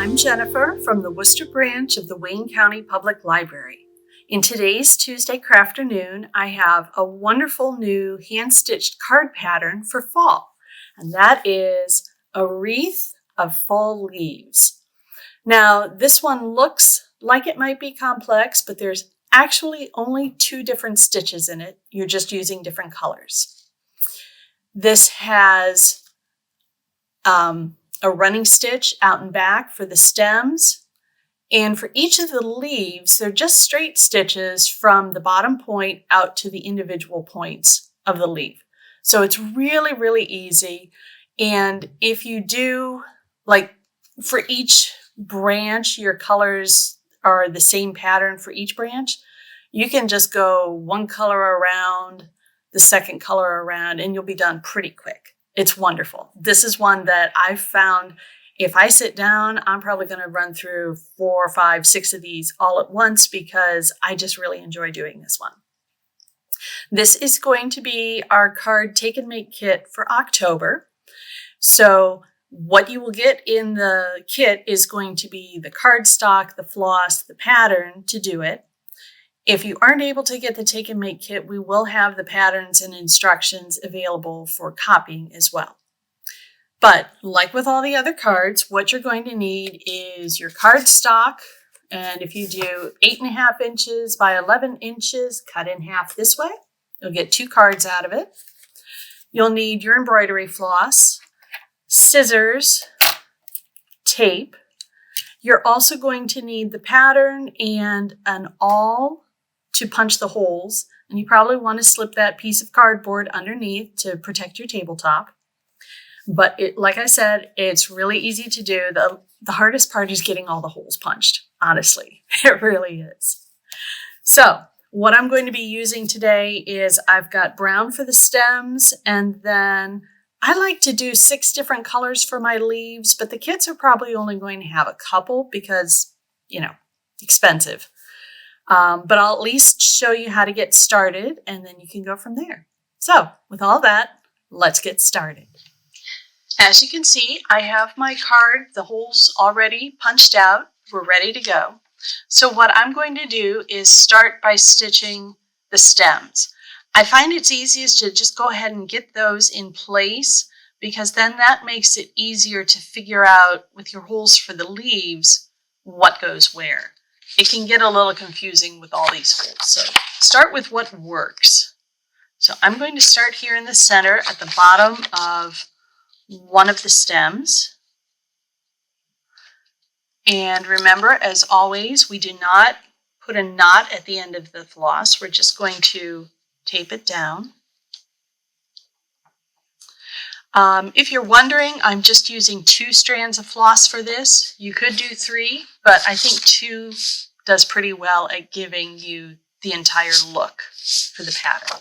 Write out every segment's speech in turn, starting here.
I'm Jennifer from the Worcester branch of the Wayne County Public Library. In today's Tuesday Crafternoon, I have a wonderful new hand-stitched card pattern for fall, and that is a wreath of fall leaves. Now, this one looks like it might be complex, but there's actually only 2 different stitches in it. You're just using different colors. This has a running stitch out and back for the stems. And for each of the leaves, they're just straight stitches from the bottom point out to the individual points of the leaf. So it's really, really easy. And if you do, like for each branch, your colors are the same pattern for each branch, you can just go one color around, the second color around, and you'll be done pretty quick. It's wonderful. This is one that I've found if I sit down, I'm probably going to run through 4, 5, 6 of these all at once because I just really enjoy doing this one. This is going to be our card take and make kit for October. So what you will get in the kit is going to be the cardstock, the floss, the pattern to do it. If you aren't able to get the take and make kit, we will have the patterns and instructions available for copying as well. But like with all the other cards, what you're going to need is your cardstock. And if you do 8.5 inches by 11 inches, cut in half this way, you'll get 2 cards out of it. You'll need your embroidery floss, scissors, tape. You're also going to need the pattern and an awl to punch the holes. And you probably want to slip that piece of cardboard underneath to protect your tabletop. But like I said, it's really easy to do. The hardest part is getting all the holes punched, honestly. It really is. So what I'm going to be using today is I've got brown for the stems, and then I like to do 6 different colors for my leaves, but the kits are probably only going to have a couple because, expensive. But I'll at least show you how to get started, and then you can go from there. So with all that, let's get started. As you can see, I have my card, the holes already punched out. We're ready to go. So what I'm going to do is start by stitching the stems. I find it's easiest to just go ahead and get those in place because then that makes it easier to figure out with your holes for the leaves what goes where. It can get a little confusing with all these holes. So start with what works. So I'm going to start here in the center at the bottom of one of the stems. And remember, as always, we do not put a knot at the end of the floss. We're just going to tape it down. If you're wondering, I'm just using 2 strands of floss for this. You could do 3, but I think 2 does pretty well at giving you the entire look for the pattern.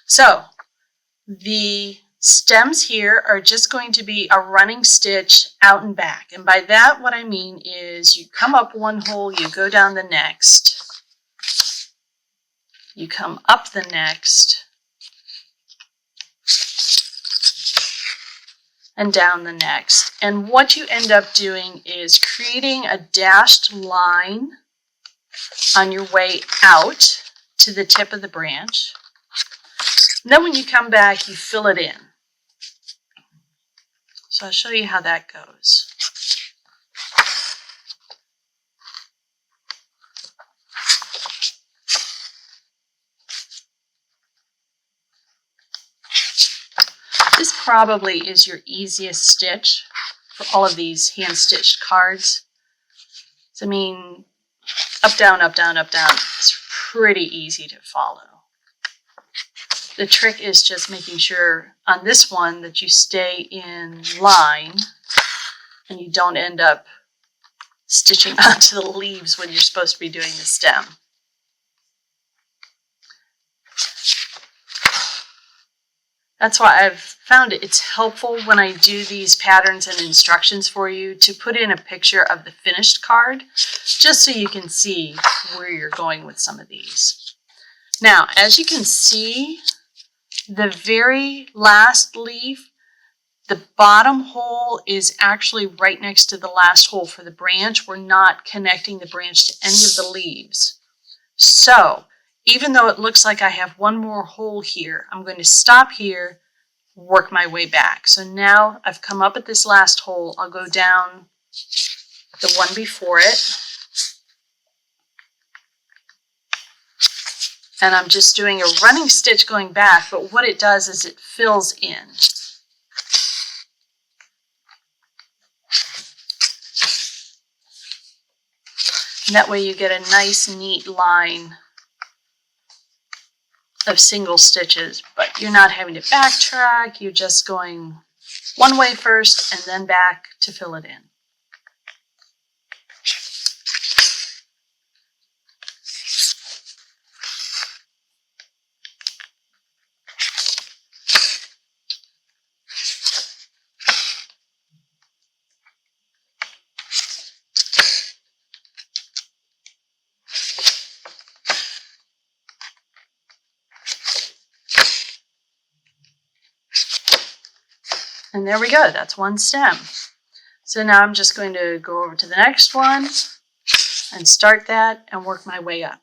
So the stems here are just going to be a running stitch out and back. And by that, what I mean is you come up one hole, you go down the next, you come up the next, and down the next. And what you end up doing is creating a dashed line on your way out to the tip of the branch. And then when you come back, you fill it in. So I'll show you how that goes. This probably is your easiest stitch for all of these hand-stitched cards. So, I mean, up, down, up, down, up, down. It's pretty easy to follow. The trick is just making sure on this one that you stay in line and you don't end up stitching onto the leaves when you're supposed to be doing the stem. That's why I've found it's helpful when I do these patterns and instructions for you to put in a picture of the finished card, just so you can see where you're going with some of these. Now, as you can see, the very last leaf The bottom hole is actually right next to the last hole for the branch. We're not connecting the branch to any of the leaves. So even though it looks like I have one more hole here, I'm going to stop here, work my way back. So now I've come up at this last hole. I'll go down the one before it. And I'm just doing a running stitch going back, but what it does is it fills in. And that way you get a nice, neat line of single stitches, but you're not having to backtrack. You're just going one way first and then back to fill it in. And there we go, that's one stem. So now I'm just going to go over to the next one and start that and work my way up.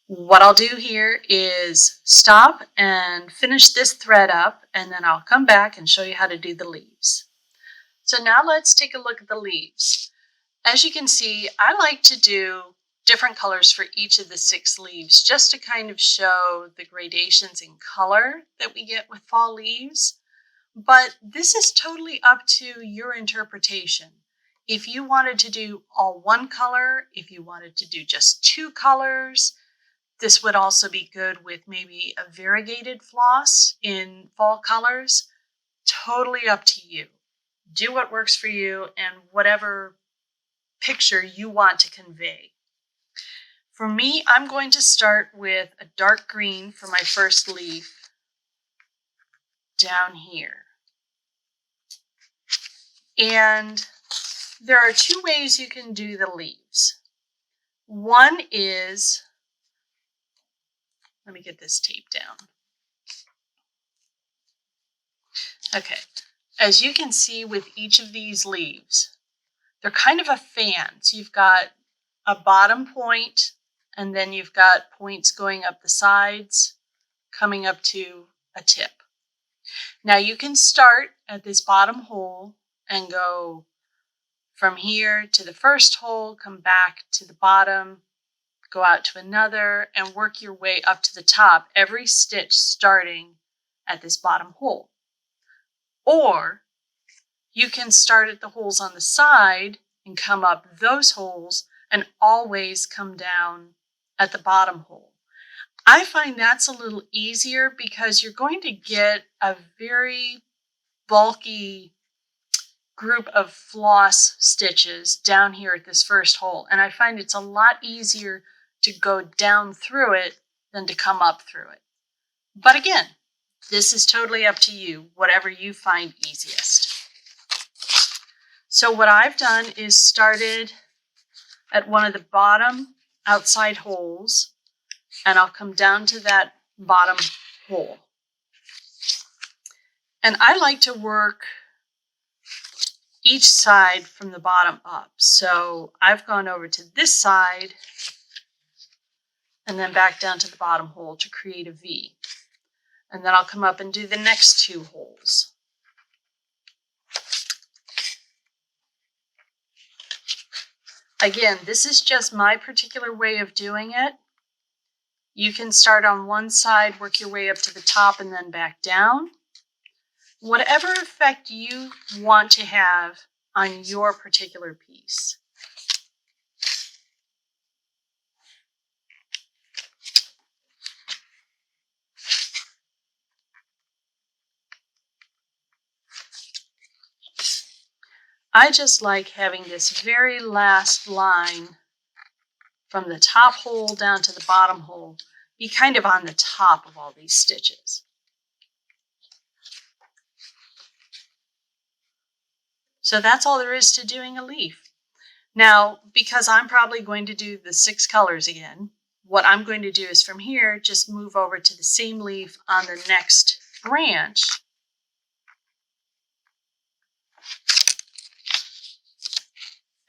What I'll do here is stop and finish this thread up, and then I'll come back and show you how to do the leaves. So now let's take a look at the leaves. As you can see, I like to do different colors for each of the 6 leaves just to kind of show the gradations in color that we get with fall leaves. But this is totally up to your interpretation. If you wanted to do all one color, if you wanted to do just 2 colors, this would also be good with maybe a variegated floss in fall colors. Totally up to you. Do what works for you and whatever picture you want to convey. For me, I'm going to start with a dark green for my first leaf down here. And there are 2 ways you can do the leaves. One is, let me get this tape down. Okay, as you can see with each of these leaves, they're kind of a fan. So you've got a bottom point, and then you've got points going up the sides, coming up to a tip. Now you can start at this bottom hole and go from here to the first hole, come back to the bottom, go out to another, and work your way up to the top, every stitch starting at this bottom hole. Or you can start at the holes on the side and come up those holes and always come down at the bottom hole. I find that's a little easier because you're going to get a very bulky group of floss stitches down here at this first hole, and I find it's a lot easier to go down through it than to come up through it. But again, this is totally up to you, whatever you find easiest. So what I've done is started at one of the bottom outside holes, and I'll come down to that bottom hole. And I like to work each side from the bottom up. So I've gone over to this side and then back down to the bottom hole to create a V. And then I'll come up and do the next 2 holes. Again, this is just my particular way of doing it. You can start on one side, work your way up to the top, and then back down. Whatever effect you want to have on your particular piece. I just like having this very last line from the top hole down to the bottom hole be kind of on the top of all these stitches. So that's all there is to doing a leaf. Now, because I'm probably going to do the 6 colors again, what I'm going to do is from here, just move over to the same leaf on the next branch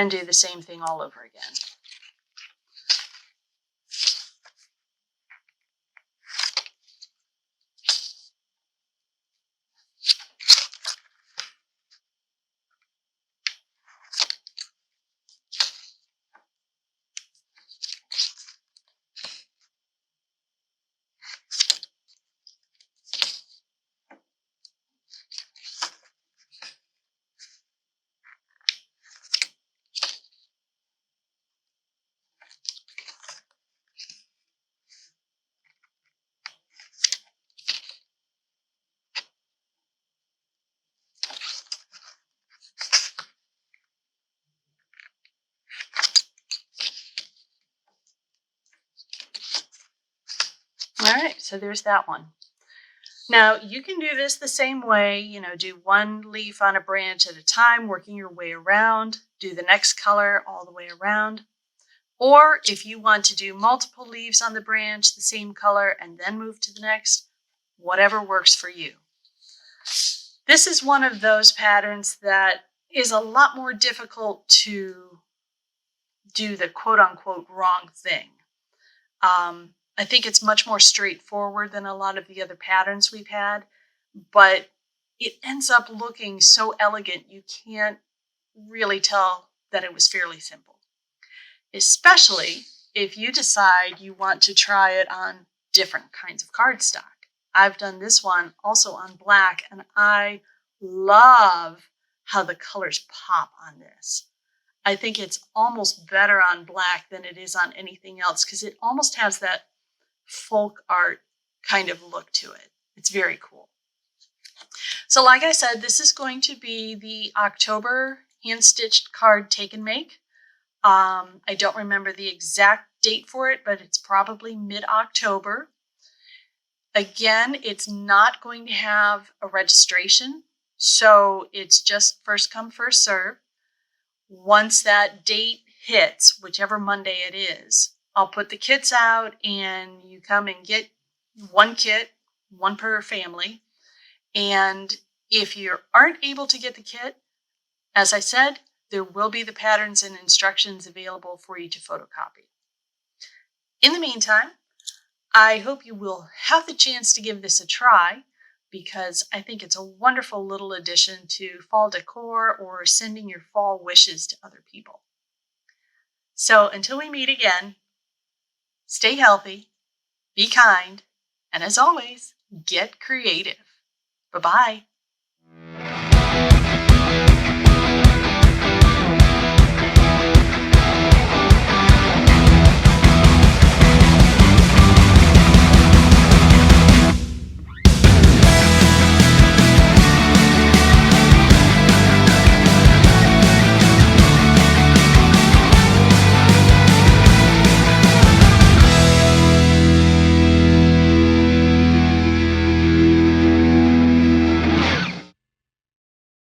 and do the same thing all over again. All right, so there's that one. Now, you can do this the same way, do one leaf on a branch at a time, working your way around, do the next color all the way around. Or if you want to do multiple leaves on the branch, the same color, and then move to the next, whatever works for you. This is one of those patterns that is a lot more difficult to do the quote-unquote wrong thing. I think it's much more straightforward than a lot of the other patterns we've had, but it ends up looking so elegant you can't really tell that it was fairly simple. Especially if you decide you want to try it on different kinds of cardstock. I've done this one also on black, and I love how the colors pop on this. I think it's almost better on black than it is on anything else because it almost has that folk art kind of look to it. It's very cool. So like I said, this is going to be the October hand-stitched card take and make. I don't remember the exact date for it, but it's probably mid-October. Again, it's not going to have a registration, so it's just first come, first serve. Once that date hits, whichever Monday it is, I'll put the kits out and you come and get one kit, one per family. And if you aren't able to get the kit, as I said, there will be the patterns and instructions available for you to photocopy. In the meantime, I hope you will have the chance to give this a try because I think it's a wonderful little addition to fall decor or sending your fall wishes to other people. So until we meet again, stay healthy, be kind, and as always, get creative. Bye-bye.